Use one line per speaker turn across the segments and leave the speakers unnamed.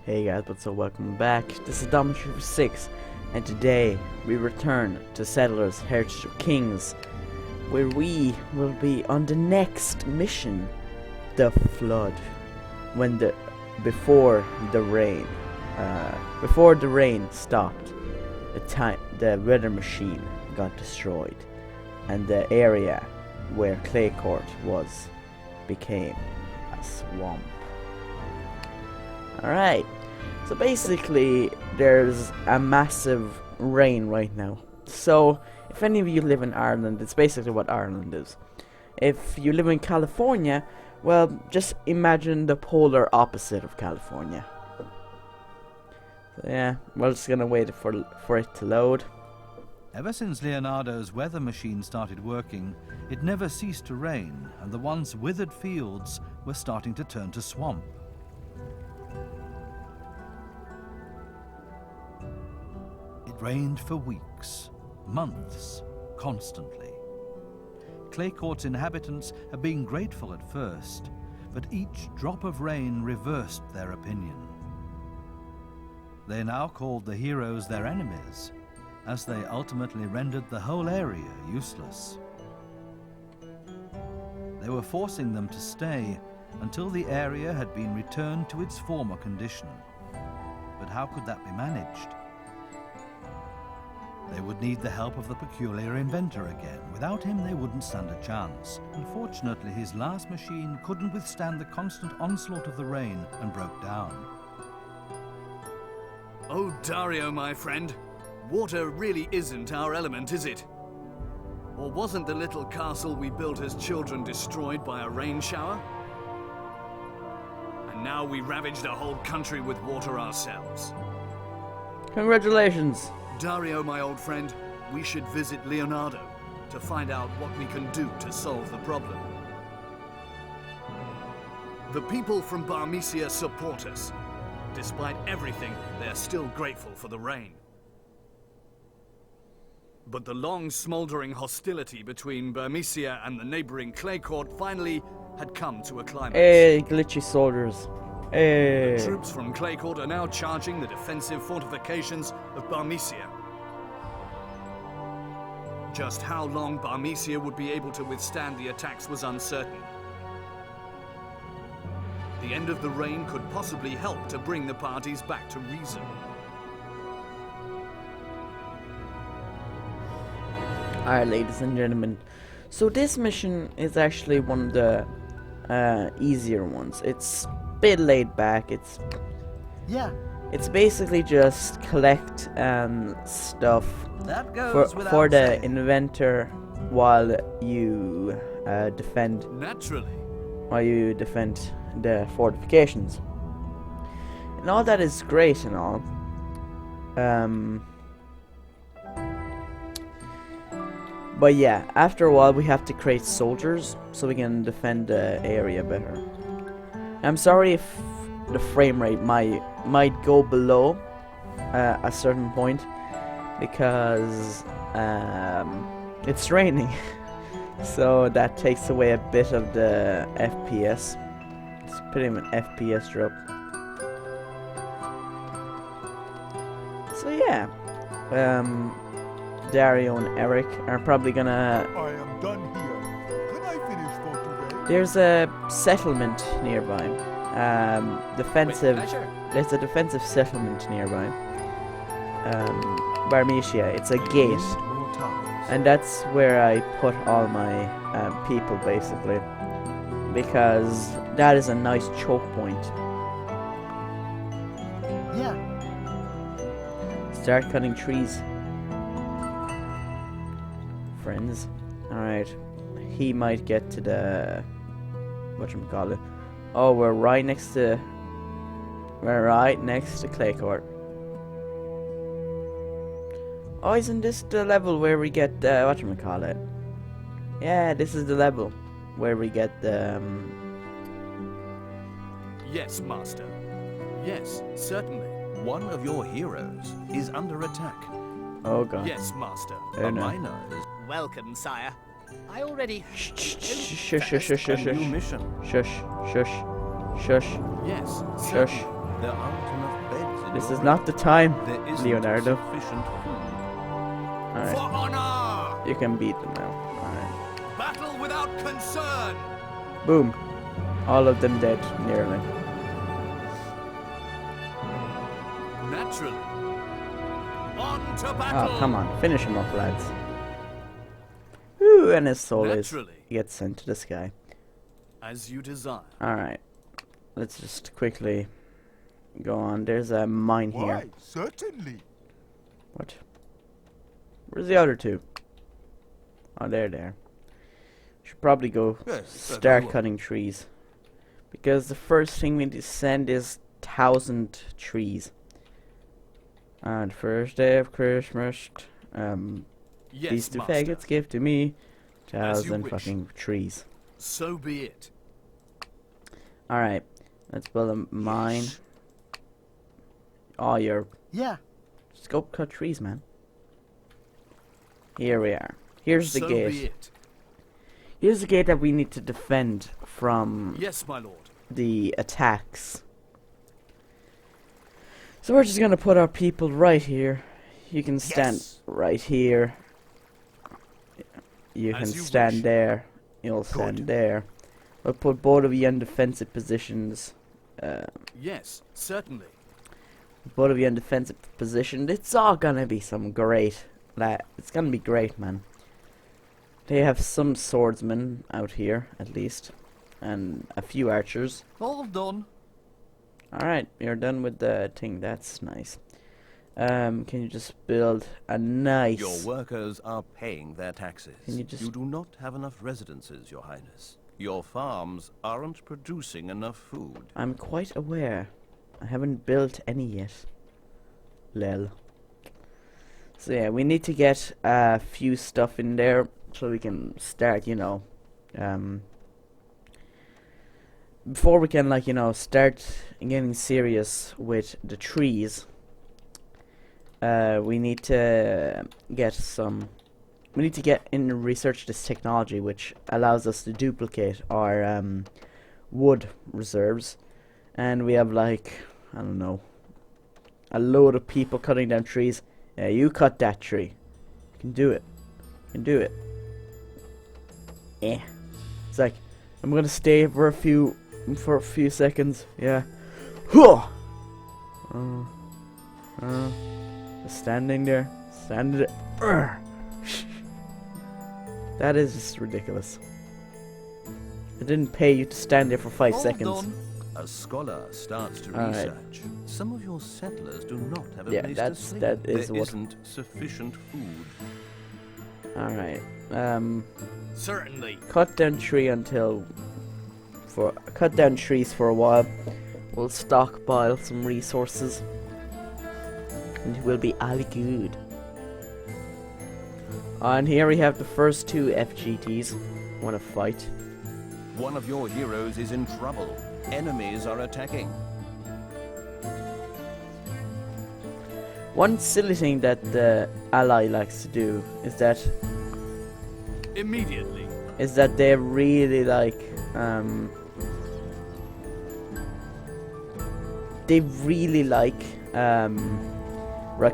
Hey guys, what's up? Welcome back. This is Dominator 6, and today we return to Settlers Heritage of Kings, where we will be on the next mission, the Flood. Before the rain stopped, the weather machine got destroyed, and the area where Claycourt was became a swamp. Alright, so basically there's a massive rain right now. So if any of you live in Ireland, it's basically what Ireland is. If you live in California, well, just imagine the polar opposite of California. So yeah, we're just gonna wait for it to load.
Ever since Leonardo's weather machine started working, it never ceased to rain, and the once withered fields were starting to turn to swamp. It rained for weeks, months, constantly. Claycourt's inhabitants had been grateful at first, but each drop of rain reversed their opinion. They now called the heroes their enemies, as they ultimately rendered the whole area useless. They were forcing them to stay until the area had been returned to its former condition. But how could that be managed? They would need the help of the peculiar inventor again. Without him, they wouldn't stand a chance. Unfortunately, his last machine couldn't withstand the constant onslaught of the rain and broke down.
Oh, Dario, my friend. Water really isn't our element, is it? Or wasn't the little castle we built as children destroyed by a rain shower? And now we ravaged a whole country with water ourselves.
Congratulations!
Dario, my old friend, we should visit Leonardo to find out what we can do to solve the problem. The people from Barmecia support us. Despite everything, they're still grateful for the rain. But the long smoldering hostility between Barmecia and the neighboring Claycourt finally had come to a climax.
Hey, glitchy soldiers. Hey.
The troops from Claycourt are now charging the defensive fortifications of Barmecia. Just how long Barmecia would be able to withstand the attacks was uncertain. The end of the rain could possibly help to bring the parties back to reason.
Alright, ladies and gentlemen, so this mission is actually one of the easier ones. It's a bit laid back. It's basically just collect stuff for the inventor while you defend the fortifications, and all that is great and all. But yeah, after a while we have to create soldiers so we can defend the area better. I'm sorry if the frame rate might go below a certain point because it's raining, so that takes away a bit of the FPS. Let's put him an FPS drop. So yeah, Dario and Eric are probably gonna...
I am done here. Can I finish for today?
There's a settlement nearby. There's a defensive settlement nearby. Barmecia. It's a gate, and that's where I put all my people basically, because that is a nice choke point.
Yeah.
Start cutting trees, friends. Alright, he might get to the whatchamacallit. Oh, we're right next to Claycourt. Oh, isn't this the level where we get the whatchamacallit? Yeah, this is the level where we get the
Yes, Master. Yes, certainly.
One of your heroes is under attack.
oh god.
Yes, Master.
Oh
A
no.
miner is
Welcome, sire. I already...
Shush, shush, shush, shush, shush,
a new
shush,
mission.
shush, shush, shush.
Yes,
Shush.
certainly.
There aren't enough
This is not the time,
There isn't
Leonardo.
sufficient food.
For
Alright,
honor!
you can beat them now. Alright.
Battle without concern!
Boom. All of them dead, nearly.
Naturally. On to battle!
Oh, come on. Finish him off, lads. Woo, and his soul
Naturally.
gets sent to the sky.
As you desire.
Alright. Let's just quickly go on. There's a mine here.
Why, certainly.
What? Where's the other two? Oh, they're there. Should probably go
Yes,
start cutting trees. Because the first thing we need to send is 1,000 trees. And first day of Christmas,
Yes,
these two
master.
faggots give to me
As you
1,000
wish.
fucking trees.
So be it.
Alright, let's build a mine. Oh, you're...
Yeah.
Just go cut trees, man. Here we are. Here's the
So
gate.
be it.
Here's the gate that we need to defend from
Yes, my lord.
the attacks. So we're just gonna put our people right here. You can stand
Yes.
right here. You can
As you
stand
wish.
there. You'll stand
Good.
there. We'll put both of you in defensive positions.
Yes, certainly.
Both of you in defensive position. It's all gonna be some great. It's gonna be great, man. They have some swordsmen out here, at least, and a few archers.
All done.
Alright, you're done with the thing. That's nice. Can you just build a nice...
Your workers are paying their taxes.
Can you just-
You do not have enough residences, Your Highness. Your farms aren't producing enough food.
I'm quite aware. I haven't built any yet. Lel. So yeah, we need to get a few stuff in there so we can start, you know, before we can, like, you know, start getting serious with the trees. We need to get some... We need to get in and research this technology which allows us to duplicate our wood reserves. And we have, like, I don't know, a load of people cutting down trees. Yeah, you cut that tree. You can do it. You can do it. Yeah. It's like, I'm gonna stay for a few seconds. Yeah. Huh. Just standing there. Standing there. That is just ridiculous. It didn't pay you to stand there for 5
All
seconds.
done. A scholar starts to
All right.
research. Some of your settlers do not have a
Yeah,
place
that's-
to sleep.
that is
There
what-
isn't sufficient food.
Alright.
Certainly.
Cut down cut down trees for a while. We'll stockpile some resources. And we'll be all good. And here we have the first two FGTs. Wanna fight?
One of your heroes is in trouble. Enemies are attacking.
One silly thing that the ally likes to do is that
Immediately.
they really like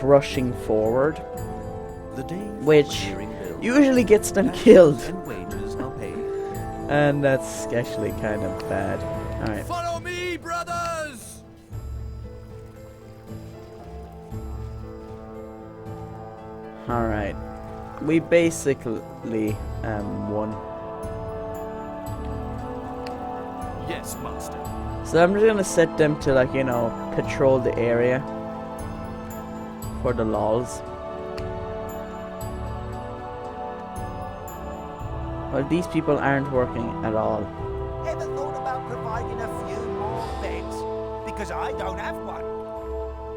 rushing forward,
The day for
which
clearing builds.
usually gets them
Taxes
killed,
and wages are paid.
and that's actually kind of bad. Alright.
Follow me, brothers!
Alright. We basically won.
Yes, master.
So I'm just gonna set them to, like, you know, patrol the area for the lols. Well, these people aren't working at all.
Ever thought about providing a few more beds? Because I don't have one.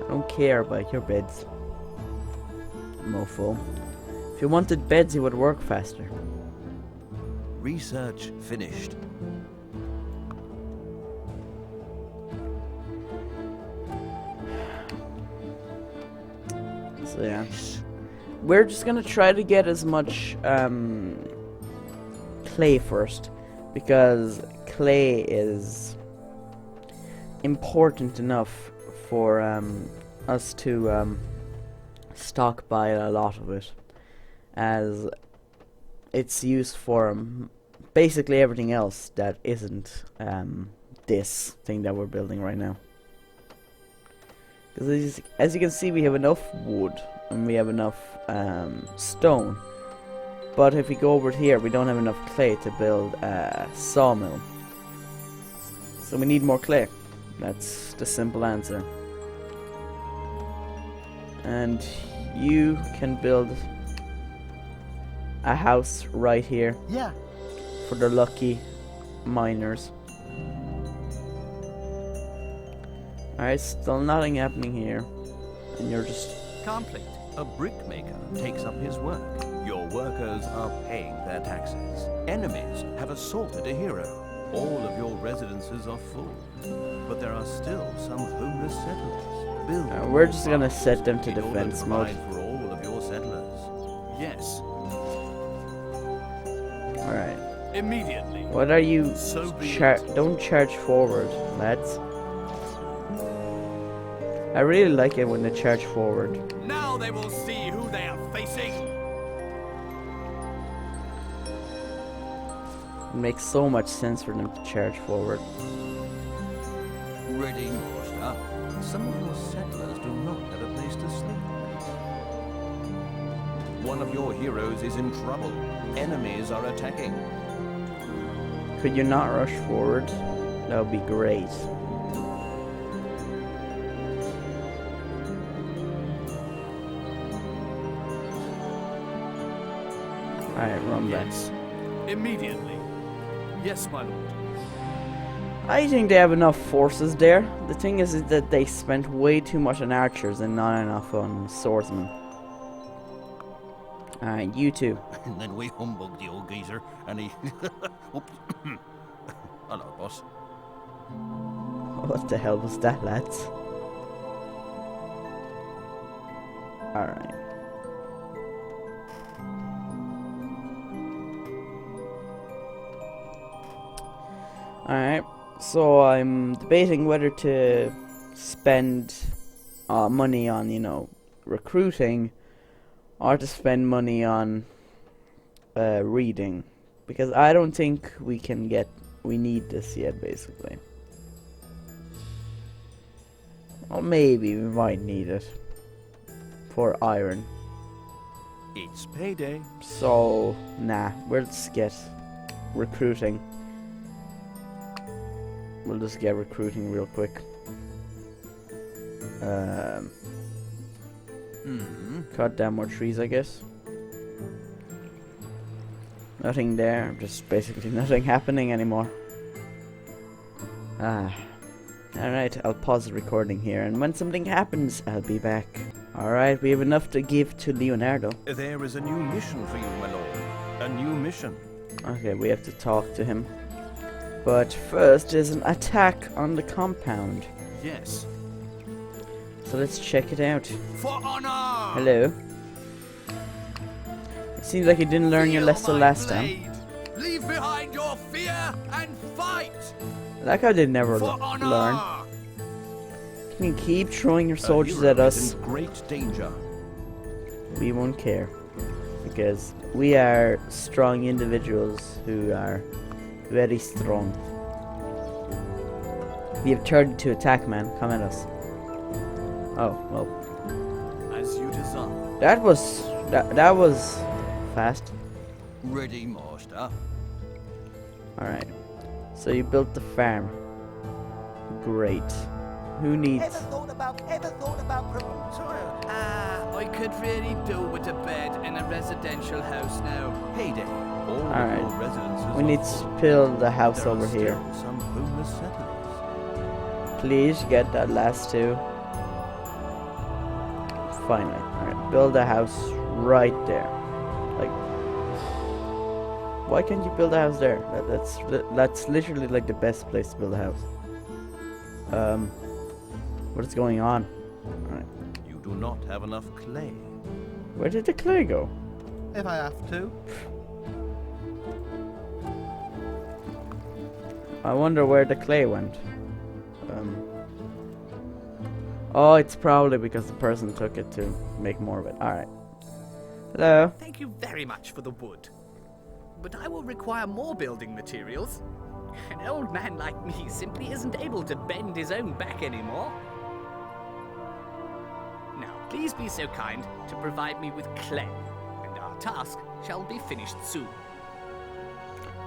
I don't care about your beds, mofo. If you wanted beds, you would work faster.
Research finished.
So yeah, we're just gonna try to get as much clay first, because clay is important enough for us to stockpile a lot of it, as it's used for basically everything else that isn't this thing that we're building right now. Because as you can see, we have enough wood and we have enough stone, but if we go over here, we don't have enough clay to build a sawmill. So we need more clay. That's the simple answer. And you can build a house right here.
Yeah.
For the lucky miners. Alright, still nothing happening here. And you're just...
Complete. A brickmaker takes up his work. Your workers are paying their taxes. Enemies have assaulted a hero. All of your residences are full. But there are still some homeless settlers. Build
we're just gonna set them to defense mode.
For all of your settlers.
Yes,
Alright.
immediately.
What are you...
So be it.
Don't charge forward, lads. I really like it when they charge forward.
Now they will see who they are facing.
It makes so much sense for them to charge forward.
Ready, Master. Some of your settlers do not have a place to sleep. One of your heroes is in trouble. Enemies are attacking.
Could you not rush forward? That would be great. Alright, run back.
Yes, immediately. Yes, my lord.
I think they have enough forces there. The thing is that they spent way too much on archers and not enough on swordsmen. Alright, you two.
And then we humbugged the old geezer, and he... Oops. Hello, boss.
What the hell was that, lads? Alright. Alright, so I'm debating whether to spend money on, you know, recruiting, or to spend money on reading, because I don't think we need this yet, basically. Or maybe we might need it for iron.
It's payday.
So, nah, we'll just get recruiting. We'll just get recruiting real quick. Cut down more trees, I guess. Nothing there, just basically nothing happening anymore. Alright, I'll pause the recording here, and when something happens, I'll be back. Alright, we have enough to give to Leonardo.
There is a new mission for you, my lord. A new mission.
Okay, we have to talk to him. But first, there's an attack on the compound.
Yes.
So let's check it out.
For honor!
Hello. It seems like you didn't learn your
Feel
lesson
my
last time.
blade. Leave behind your fear and fight!
Like I did never
For honor!
learn. Can you keep throwing your
A
soldiers
hero
at
is
us?
in great danger.
We won't care. Because we are strong individuals who are very strong. We have turned to attack, man. Come at us. Oh, well.
As you desire.
That was fast.
Ready, master.
Alright. So you built the farm. Great. Who needs...
Ever thought about
I could really do with a bed in a residential house now.
Payday. All
Alright.
of your residences
We
are
need
full.
to build the house
There
over
are
here.
still some homeless settlers.
Please get that last two. Finally. Alright, build a house right there. Like, why can't you build a house there? That's literally like the best place to build a house. What is going on? Alright.
You do not have enough clay.
Where did the clay go?
If I have to.
I wonder where the clay went. Oh, it's probably because the person took it to make more of it. Alright. Hello.
Thank you very much for the wood. But I will require more building materials. An old man like me simply isn't able to bend his own back anymore. Now, please be so kind to provide me with clay, and our task shall be finished soon.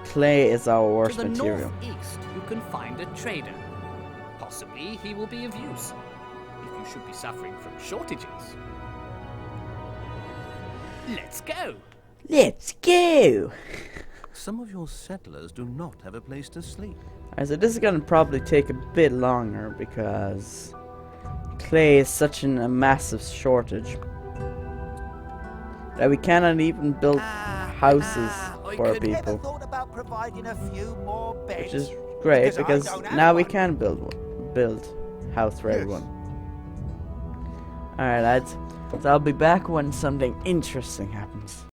Clay is our worst
To the
material.
northeast, you can find a trader. Possibly he will be of use, if you should be suffering from shortages. Let's go!
Let's go!
Some of your settlers do not have a place to sleep.
Alright, so this is gonna probably take a bit longer because clay is such a massive shortage that we cannot even build houses for our
Ever
people,
thought about providing a few more beds?
which is great
Because
because
I don't have
now we
one.
can build house for
Yes.
everyone. Alright lads, so I'll be back when something interesting happens.